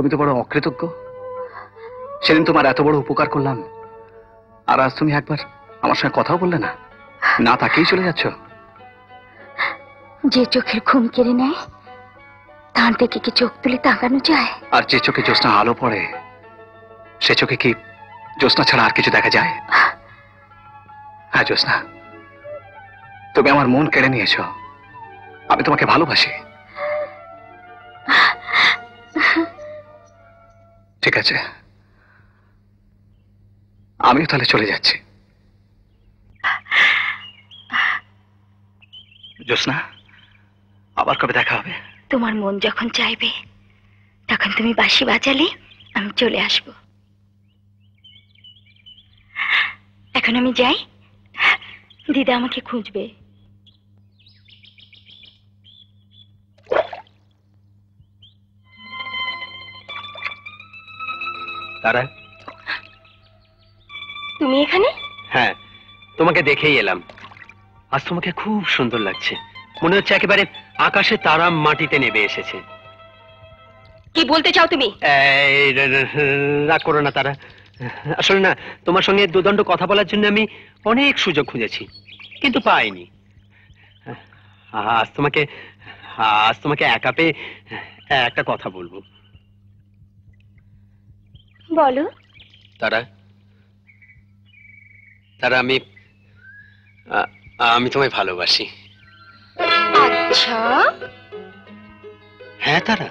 তুমি তো বড় অকৃতজ্ঞ। সেদিন তোমার এত বড় উপকার করলাম, আর আজ তুমি একবার আমার সঙ্গে কথাও বললে না, না তাকেই চলে যাচ্ছ। যে চোখের ঘুম কেড়ে নেয় তার দিকে কি চোখ তুলে তাকানো যায়? আর যে চোখে জ্যোৎস্না আলো পড়ে সে চোখে কি জ্যোৎস্না ছাড়া আর কিছু দেখা যায়? হ্যাঁ জ্যোৎস্না, তুমি আমার মন কেড়ে নিয়েছো। আমি তোমাকে ভালোবাসি। ঠিক আছে, আমিও তাহলে চলে যাচ্ছি। জ্যোৎস্না, আবার কবে দেখা হবে? তোমার মন যখন চাইবে তখন তুমি বাঁশি বাজালে আমি চলে আসব। এখন আমি যাই, দিদা আমাকে খুঁজবে। তারা, তুমি এখানে? হ্যাঁ, তোমাকে দেখেই এলাম। আজ তোমাকে খুব সুন্দর লাগছে, মনে হচ্ছে একেবারে আকাশে তারা মাটিতে নেমে এসেছে। কি বলতে চাও তুমি? রাগ করো না তারা, আসলে না, তোমার সঙ্গে দুদণ্ড কথা বলার জন্য আমি অনেক সুযোগ খুঁজেছি কিন্তু পাইনি। আজ তোমাকে একা পেয়ে একটা কথা বলবো। বলো। তারা, আমি তোমায় ভালোবাসি। আচ্ছা। হ্যাঁ তারা,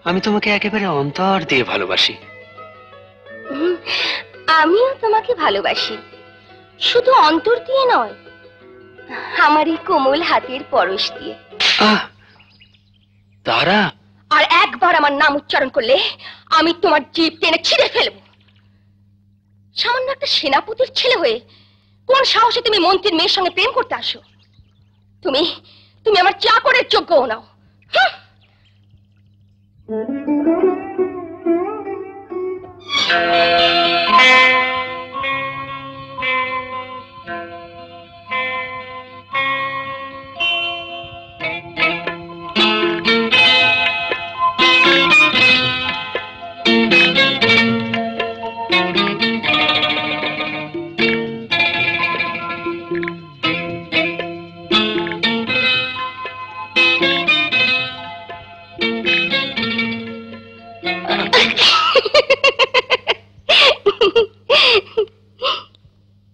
আমি তোমাকে একেবারে অন্তর দিয়ে ভালোবাসি। আমিও তোমাকে ভালোবাসি, শুধু অন্তর দিয়ে নয়, আমার এই কোমল হাতের পরশ দিয়ে। তারা, আর একবার আমার নাম উচ্চারণ করলে আমি তোমার জিভ টেনে ছিঁড়ে ফেলবো। সামান্য একটা সেনাপতির ছেলে হয়ে কোন সাহসে তুমি মন্ত্রীর মেয়ের সঙ্গে প্রেম করতে আসো? তুমি আমার চাকরের যোগ্য নাও।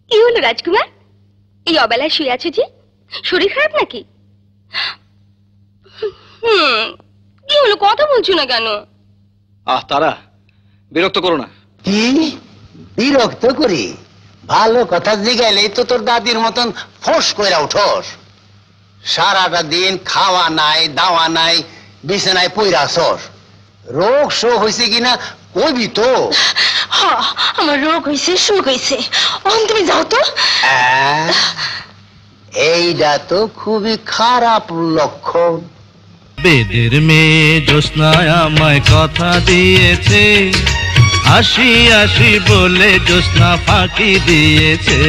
কি হলো রাজকুমার, এই অবেলায় শুয়ে আছো যে? শরীর খারাপ নাকি? কি হলো, কথা বলছো না কেন? তারা, বিরক্ত করো না। কি বিরক্ত করি? ভালো কথা জিগাইলেই তো তোর দাদির মতন ফোঁস কইরা উঠোস। সারাটা দিন খাওয়া নাই, দাওয়া নাই, বিছানায় পইরা আসস। রোগ শোক হয়েছে কিনা কইবি তো? আমার রোগ হয়েছে, সুখ হয়েছে। তুমি যাও তো। এইটা তো খুবই খারাপ লক্ষণ। বেদের মেয়ে জ্যোৎস্নায় আমায় কথা দিয়েছে, হাসি হাসি বলে জ্যোৎস্না ফাঁকি দিয়েছে।